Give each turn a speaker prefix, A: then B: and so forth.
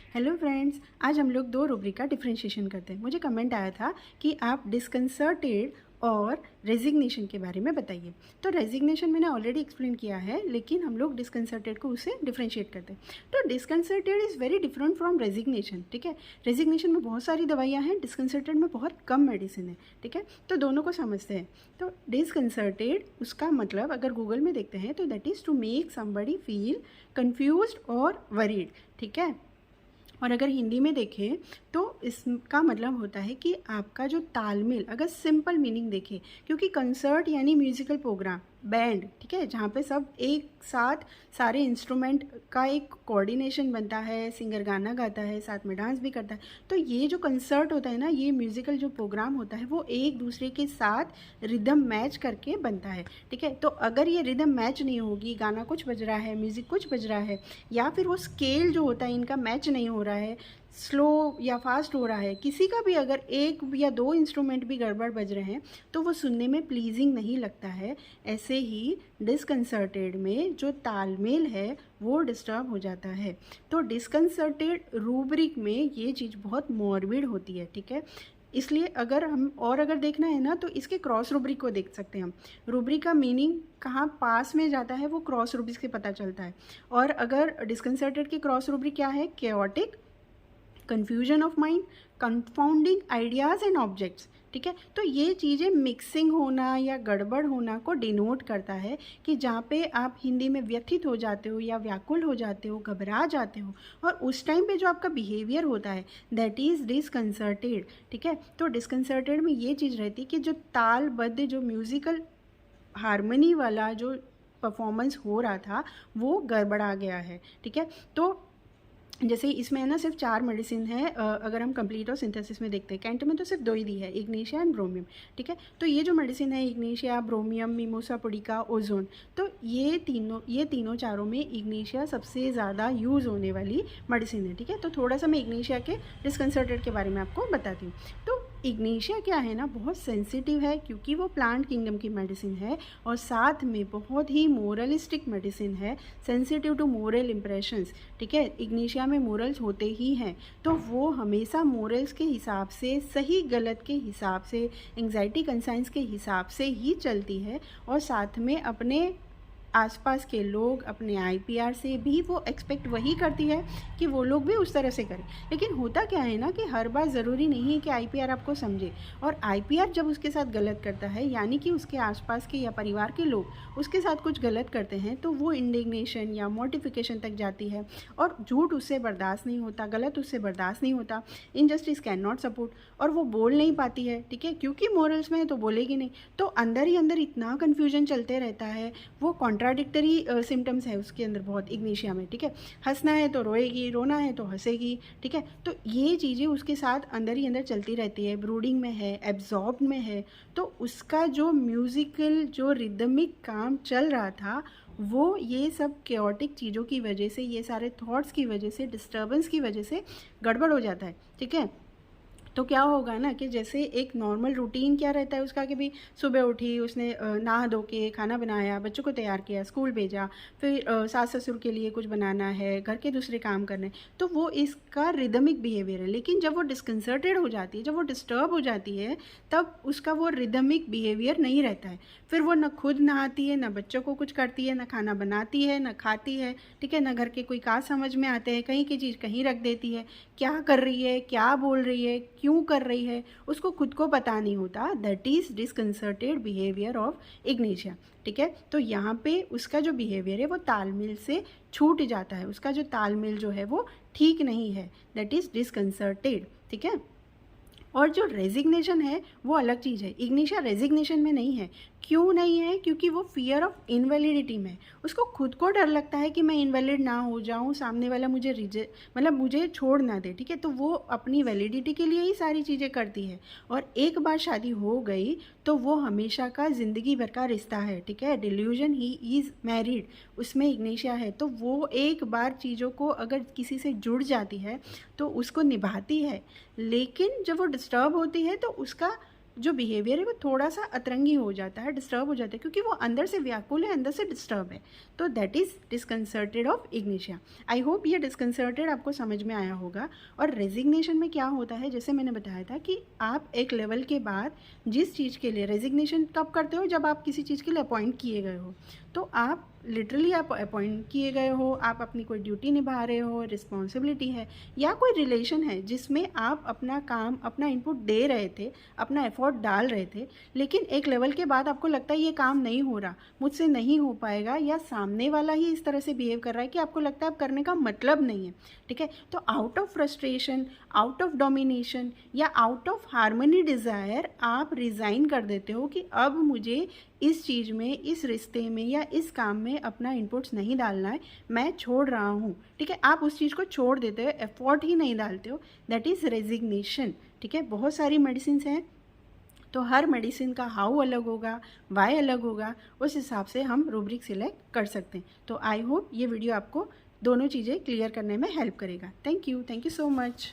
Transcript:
A: Hello friends, आज हम लोग दो रूब्रिक का डिफरेंशिएशन करते हैं। मुझे कमेंट आया था कि आप डिस्कंसर्टेड और रेजिग्नेशन के बारे में बताइए। तो रेजिग्नेशन मैंने ऑलरेडी एक्सप्लेन किया है, लेकिन हम लोग डिस्कंसर्टेड को उससे डिफरेंशिएट करते हैं। तो disconcerted is very different from resignation. ठीक है, रेजिग्नेशन में बहुत सारी दवाइयाँ हैं, डिस्कंसर्टेड में बहुत कम मेडिसिन है। ठीक है, तो दोनों को समझते हैं। तो डिस्कंसर्टेड उसका मतलब अगर गूगल में देखते हैं तो that is to make somebody feel confused और वरीड। ठीक है, और अगर हिंदी में देखें तो इसका मतलब होता है कि आपका जो तालमेल, अगर सिंपल मीनिंग देखें, क्योंकि कंसर्ट यानी म्यूज़िकल प्रोग्राम, बैंड, ठीक है, जहाँ पे सब एक साथ सारे इंस्ट्रूमेंट का एक कोऑर्डिनेशन बनता है, सिंगर गाना गाता है, साथ में डांस भी करता है। तो ये जो कंसर्ट होता है ना, ये म्यूज़िकल जो प्रोग्राम होता है वो एक दूसरे के साथ रिदम मैच करके बनता है। ठीक है, तो अगर ये रिदम मैच नहीं होगी, गाना कुछ बज रहा है, म्यूज़िक कुछ बज रहा है, या फिर वो स्केल जो होता है इनका मैच नहीं हो रहा है, स्लो या फास्ट हो रहा है, किसी का भी अगर एक या दो इंस्ट्रूमेंट भी गड़बड़ बज रहे हैं तो वो सुनने में प्लीजिंग नहीं लगता है। ऐसे ही डिस्कंसर्टेड में जो तालमेल है वो डिस्टर्ब हो जाता है। तो डिस्कंसर्टेड रूब्रिक में ये चीज़ बहुत मॉर्बिड होती है। ठीक है, इसलिए अगर देखना है ना तो इसके क्रॉस रूब्रिक को देख सकते हैं हम। रूब्रिक का मीनिंग कहाँ पास में जाता है वो क्रॉस रूब्रिक से पता चलता है। और अगर डिस्कंसर्टेड की क्रॉस रूब्रिक क्या है? Chaotic, confusion of mind, confounding ideas and objects. ठीक है, तो ये चीज़ें मिक्सिंग होना या गड़बड़ होना को डिनोट करता है कि जहाँ पे आप हिंदी में व्यथित हो जाते हो या व्याकुल हो जाते हो, घबरा जाते हो, और उस टाइम पे जो आपका बिहेवियर होता है दैट इज़ डिस्कंसर्टेड। ठीक है, तो डिस्कंसर्टेड में ये चीज़ रहती है कि जो तालबद्ध, जो म्यूज़िकल हारमोनी वाला जो परफॉर्मेंस हो रहा था वो गड़बड़ा गया है। ठीक है, तो जैसे इसमें है ना सिर्फ 4 मेडिसिन है। अगर हम कंप्लीट और सिंथेसिस में देखते हैं, कैंट में तो सिर्फ 2 ही दी है, इग्नीशिया एंड ब्रोमियम। ठीक है, तो ये जो मेडिसिन है इग्नीशिया, ब्रोमियम, मिमोसा पुडिका, ओजोन, तो ये तीनों चारों में इग्नीशिया सबसे ज़्यादा यूज़ होने वाली मेडिसिन है। ठीक है, तो थोड़ा सा मैं इग्नीशिया के डिस्कंसर्टेड के बारे में आपको बताती हूँ। तो इग्नीशिया क्या है ना, बहुत सेंसिटिव है क्योंकि वो प्लांट किंगडम की मेडिसिन है, और साथ में बहुत ही मोरलिस्टिक मेडिसिन है, सेंसिटिव टू मोरल इम्प्रेशंस। ठीक है, इग्नीशिया में मोरल्स होते ही हैं, तो वो हमेशा मोरल्स के हिसाब से, सही गलत के हिसाब से, एंग्जाइटी कंसाइंस के हिसाब से ही चलती है, और साथ में अपने आसपास के लोग, अपने आईपीआर से भी वो एक्सपेक्ट वही करती है कि वो लोग भी उस तरह से करें। लेकिन होता क्या है ना कि हर बार ज़रूरी नहीं है कि आईपीआर आपको समझे, और आईपीआर जब उसके साथ गलत करता है, यानी कि उसके आसपास के या परिवार के लोग उसके साथ कुछ गलत करते हैं, तो वो इंडिग्नेशन या मोटिफिकेशन तक जाती है, और झूठ उससे बर्दाश्त नहीं होता, गलत उससे बर्दाश्त नहीं होता, इनजस्टिस कैन नॉट सपोर्ट, और वो बोल नहीं पाती है। ठीक है, क्योंकि मोरल्स में है तो बोलेगी नहीं, तो अंदर ही अंदर इतना कन्फ्यूजन चलते रहता है। वो कॉन्ट्राडिक्टरी सिम्टम्स है उसके अंदर बहुत, इग्नीशिया में। ठीक है, हंसना है तो रोएगी, रोना है तो हंसेगी। ठीक है, तो ये चीज़ें उसके साथ अंदर ही अंदर चलती रहती है। ब्रूडिंग में है, एब्जॉर्ब में है, तो उसका जो म्यूज़िकल, जो रिदमिक काम चल रहा था, वो ये सब केओटिक चीज़ों की वजह से, ये सारे थॉट्स की वजह से, डिस्टर्बेंस की वजह से गड़बड़ हो जाता है। ठीक है, तो क्या होगा ना कि जैसे एक नॉर्मल रूटीन क्या रहता है उसका, कि भाई सुबह उठी, उसने नहा धो के खाना बनाया, बच्चों को तैयार किया, स्कूल भेजा, फिर सास ससुर के लिए कुछ बनाना है, घर के दूसरे काम करने, तो वो इसका रिदमिक बिहेवियर है। लेकिन जब वो डिस्कंसर्टेड हो जाती है, जब वो डिस्टर्ब हो जाती है, तब उसका वो रिदमिक बिहेवियर नहीं रहता है। फिर वो न खुद नहाती है, न बच्चों को कुछ करती है, न खाना बनाती है, न खाती है। ठीक है, न घर के कोई काज समझ में आते हैं, कहीं की चीज़ कहीं रख देती है, क्या कर रही है, क्या बोल रही है, क्यों कर रही है, उसको खुद को पता नहीं होता। That is disconcerted behaviour of Ignatia. ठीक है, तो यहाँ पे उसका जो बिहेवियर है वो तालमेल से छूट जाता है, उसका जो तालमेल जो है वो ठीक नहीं है, दैट इज़ डिस्कंसर्टेड। ठीक है, और जो रेजिग्नेशन है वो अलग चीज़ है। इग्नीशिया रेजिग्नेशन में नहीं है। क्यों नहीं है? क्योंकि वो फियर ऑफ इनवैलिडिटी में, उसको खुद को डर लगता है कि मैं इनवैलिड ना हो जाऊं, सामने वाला मुझे मुझे छोड़ ना दे। ठीक है, तो वो अपनी वैलिडिटी के लिए ही सारी चीज़ें करती है, और एक बार शादी हो गई तो वो हमेशा का, ज़िंदगी भर का रिश्ता है। ठीक है, डिल्यूजन, ही इज़ मैरिड, उसमें इग्नीशिया है, तो वो एक बार चीज़ों को अगर किसी से जुड़ जाती है तो उसको निभाती है। लेकिन जब वो डिस्टर्ब होती है तो उसका जो बिहेवियर है वो थोड़ा सा अतरंगी हो जाता है, डिस्टर्ब हो जाता है, क्योंकि वो अंदर से व्याकुल है, अंदर से डिस्टर्ब है। तो that is disconcerted of Ignatia. I hope ये डिस्कंसर्टेड आपको समझ में आया होगा। और रेजिग्नेशन में क्या होता है, जैसे मैंने बताया था कि आप एक लेवल के बाद जिस चीज़ के लिए रेजिग्नेशन कब करते हो, जब आप किसी चीज़ के लिए अपॉइंट किए गए हो, तो आप लिटरली आप अपॉइंट किए गए हो, आप अपनी कोई ड्यूटी निभा रहे हो, रिस्पॉन्सिबिलिटी है या कोई रिलेशन है जिसमें आप अपना काम, अपना इनपुट दे रहे थे, अपना एफर्ट डाल रहे थे, लेकिन एक लेवल के बाद आपको लगता है ये काम नहीं हो रहा, मुझसे नहीं हो पाएगा, या सामने वाला ही इस तरह से बिहेव कर रहा है कि आपको लगता है अब करने का मतलब नहीं है, ठीक है। तो out of frustration, out of domination या आउट ऑफ हार्मनी डिज़ायर आप रिज़ाइन कर देते हो कि अब मुझे इस चीज़ में, इस रिश्ते में या इस काम में अपना इनपुट्स नहीं डालना है, मैं छोड़ रहा हूँ, ठीक है। आप उस चीज़ को छोड़ देते हो, एफर्ट ही नहीं डालते हो, दैट इज़ रेजिग्नेशन, ठीक है। बहुत सारी मेडिसिन हैं, तो हर मेडिसिन का हाउ अलग होगा, वाई अलग होगा, उस हिसाब से हम रूब्रिक सिलेक्ट कर सकते हैं। तो आई होप ये वीडियो आपको दोनों चीज़ें क्लियर करने में हेल्प करेगा। Thank you so much.